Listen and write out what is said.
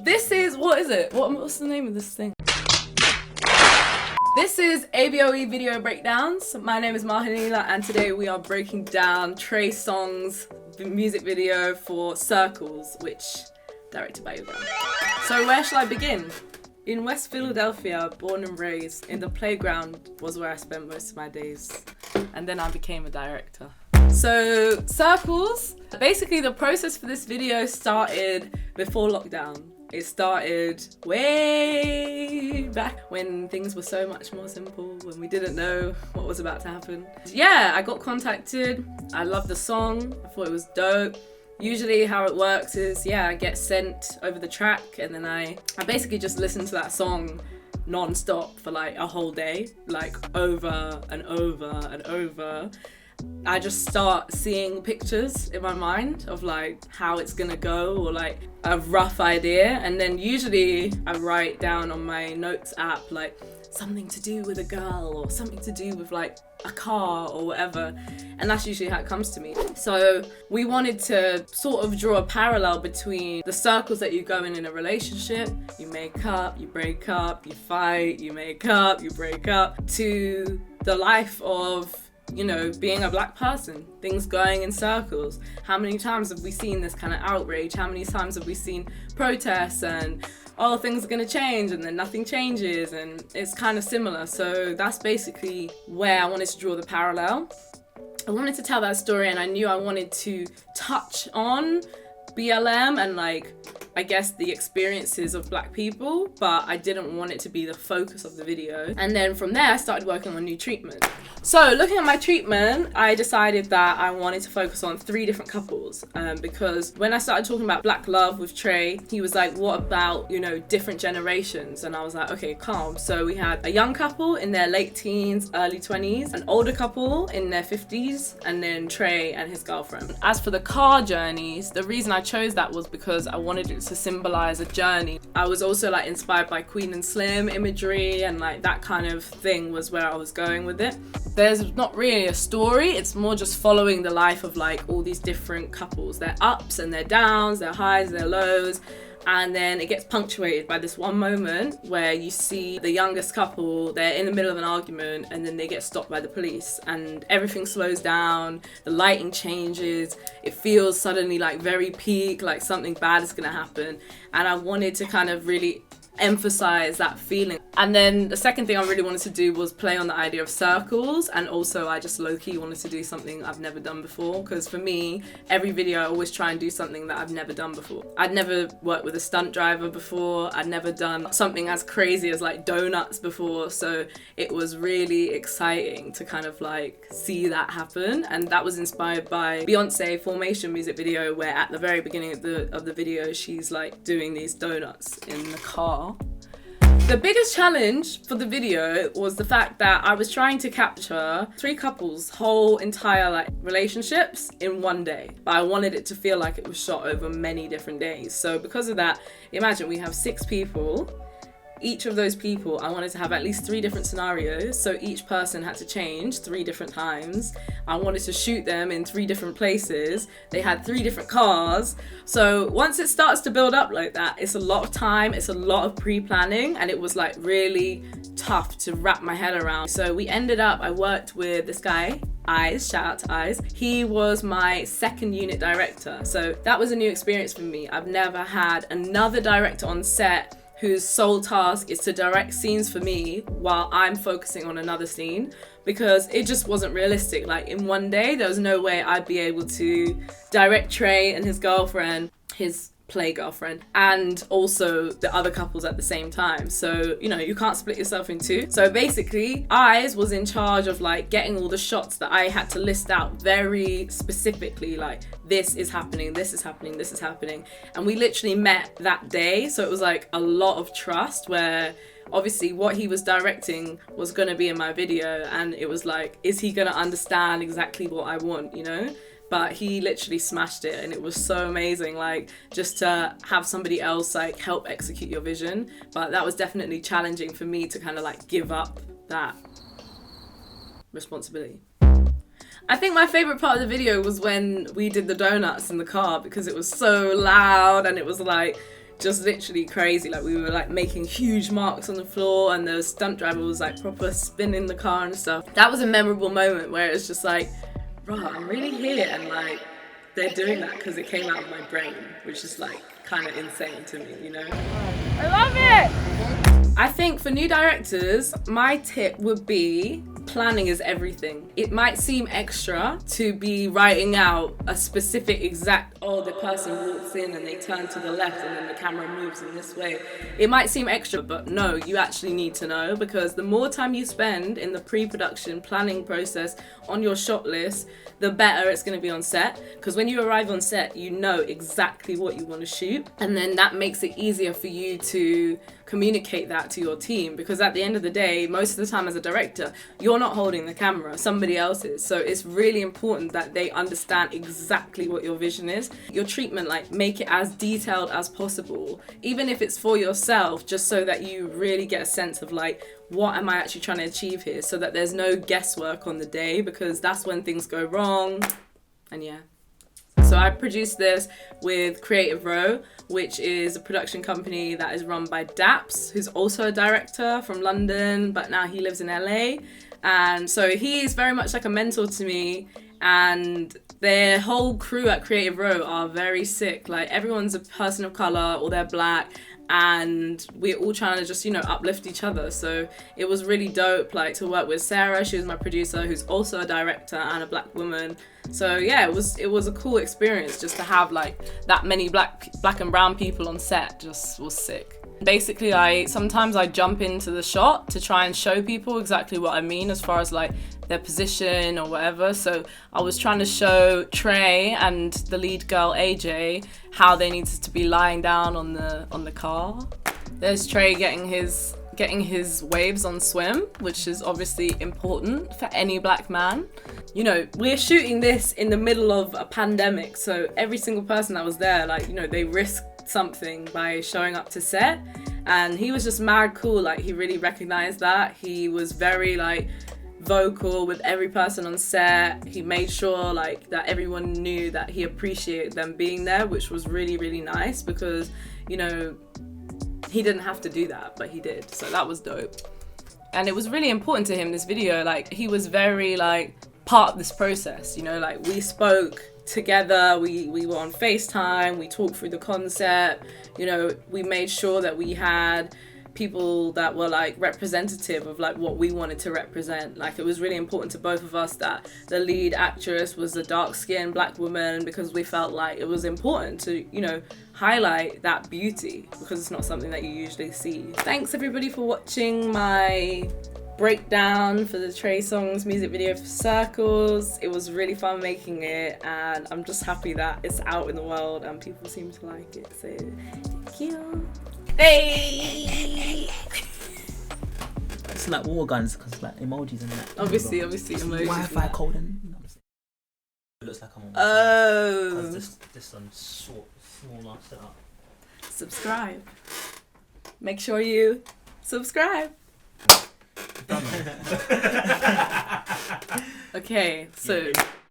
This is, what is it? What's the name of this thing? This is ABOE Video Breakdowns. My name is Mahaneela and today we are breaking down Trey Songz music video for Circles, which directed by Uganda. So where shall I begin? In West Philadelphia, born and raised, in the playground was where I spent most of my days. And then I became a director. So Circles, basically the process for this video started before lockdown. It started way back when things were so much more simple, when we didn't know what was about to happen. Yeah, I got contacted. I loved the song. I thought it was dope. Usually how it works is, yeah, I get sent over the track and then I basically just listen to that song non-stop for like a whole day, like over and over and over. I just start seeing pictures in my mind of like how it's gonna go, or like a rough idea, and then usually I write down on my notes app like something to do with a girl or something to do with like a car or whatever, and that's usually how it comes to me. So we wanted to sort of draw a parallel between the circles that you go in a relationship. You make up, you break up, you fight, you make up, you break up, to the life of, you know, being a black person, things going in circles. How many times have we seen this kind of outrage? How many times have we seen protests and, oh, things are gonna change, and then nothing changes, and it's kind of similar. So that's basically where I wanted to draw the parallel. I wanted to tell that story, and I knew I wanted to touch on BLM and like, I guess, the experiences of black people, but I didn't want it to be the focus of the video. And then from there, I started working on new treatment. So looking at my treatment, I decided that I wanted to focus on 3 different couples, because when I started talking about black love with Trey, he was like, what about, you know, different generations? And I was like, okay, calm. So we had a young couple in their late teens, early 20s, an older couple in their 50s, and then Trey and his girlfriend. As for the car journeys, the reason I chose that was because I wanted it to symbolize a journey. I was also like inspired by Queen and Slim imagery, and like that kind of thing was where I was going with it. There's not really a story, it's more just following the life of like all these different couples, their ups and their downs, their highs, their lows. And then it gets punctuated by this one moment where you see the youngest couple, they're in the middle of an argument and then they get stopped by the police and everything slows down, the lighting changes, it feels suddenly like very peak, like something bad is gonna happen. And I wanted to kind of really emphasize that feeling. And then the second thing I really wanted to do was play on the idea of circles, and also I just low-key wanted to do something I've never done before, because for me, every video I always try and do something that I've never done before. I'd never worked with a stunt driver before, I'd never done something as crazy as like donuts before, so it was really exciting to kind of like see that happen. And that was inspired by Beyonce Formation music video, where at the very beginning of the video she's like doing these donuts in the car. The biggest challenge for the video was the fact that I was trying to capture 3 couples' whole entire like relationships in one day, but I wanted it to feel like it was shot over many different days. So because of that, imagine we have 6 people. Each of those people, I wanted to have at least 3 different scenarios, so each person had to change 3 different times. I wanted to shoot them in 3 different places. They had 3 different cars. So once it starts to build up like that, it's a lot of time, it's a lot of pre-planning, and it was like really tough to wrap my head around. So we ended up, I worked with this guy, Eyes, shout out to Eyes. He was my 2nd unit director. So that was a new experience for me. I've never had another director on set whose sole task is to direct scenes for me while I'm focusing on another scene, because it just wasn't realistic. Like in one day, there was no way I'd be able to direct Trey and his girlfriend, his play girlfriend, and also the other couples at the same time. So, you know, you can't split yourself in 2. So basically, Eyes was in charge of like getting all the shots that I had to list out very specifically, like this is happening, this is happening, this is happening. And we literally met that day. So it was like a lot of trust, where obviously what he was directing was going to be in my video, and it was like, is he going to understand exactly what I want, you know? But he literally smashed it, and it was so amazing, like just to have somebody else like help execute your vision. But that was definitely challenging for me to kind of like give up that responsibility. I think my favorite part of the video was when we did the donuts in the car, because it was so loud and it was like just literally crazy. Like, we were like making huge marks on the floor, and the stunt driver was like proper spinning the car and stuff. That was a memorable moment where it's just like, bro, I'm really here, and like they're doing that because it came out of my brain, which is like kind of insane to me, you know? I love it! I think for new directors, my tip would be planning is everything. It might seem extra to be writing out a specific exact, oh, the person walks in and they turn to the left and then the camera moves in this way. It might seem extra, but no, you actually need to know, because the more time you spend in the pre-production planning process on your shot list, the better it's going to be on set. Because when you arrive on set, you know exactly what you want to shoot, and then that makes it easier for you to communicate that to your team, because at the end of the day, most of the time as a director, you're not holding the camera, somebody else is. So it's really important that they understand exactly what your vision is. Your treatment, like, make it as detailed as possible, even if it's for yourself, just so that you really get a sense of like, what am I actually trying to achieve here, so that there's no guesswork on the day, because that's when things go wrong. And yeah. So I produced this with Creative Row, which is a production company that is run by Daps, who's also a director from London, but now he lives in LA. And so he's very much like a mentor to me, and their whole crew at Creative Row are very sick. Like, everyone's a person of color, or they're black, and we're all trying to just, you know, uplift each other. So it was really dope, like, to work with Sarah. She was my producer, who's also a director and a black woman. So yeah, it was a cool experience just to have like that many black and brown people on set. Just was sick. Basically, sometimes I jump into the shot to try and show people exactly what I mean as far as like their position or whatever. So I was trying to show Trey and the lead girl AJ how they needed to be lying down on the car. There's Trey getting his waves on swim, which is obviously important for any black man. You know, we're shooting this in the middle of a pandemic, so every single person that was there, like, you know, they risked something by showing up to set, and he was just mad cool. Like, he really recognized that. He was very like vocal with every person on set. He made sure like that everyone knew that he appreciated them being there, which was really, really nice, because, you know, he didn't have to do that, but he did. So that was dope. And it was really important to him, this video. Like, he was very like part of this process, you know, like we spoke together, we were on FaceTime, we talked through the concept, you know, we made sure that we had people that were like representative of like what we wanted to represent. Like, it was really important to both of us that the lead actress was a dark-skinned black woman, because we felt like it was important to, you know, highlight that beauty, because it's not something that you usually see. Thanks everybody for watching my breakdown for the Trey Songz music video for Circles. It was really fun making it, and I'm just happy that it's out in the world and people seem to like it. So thank you. Hey! It's like water guns, because it's like emojis and that. Obviously emojis. Wi-Fi code and... It looks like I'm on. Oh. This on small setup. Subscribe. Make sure you subscribe. Okay, so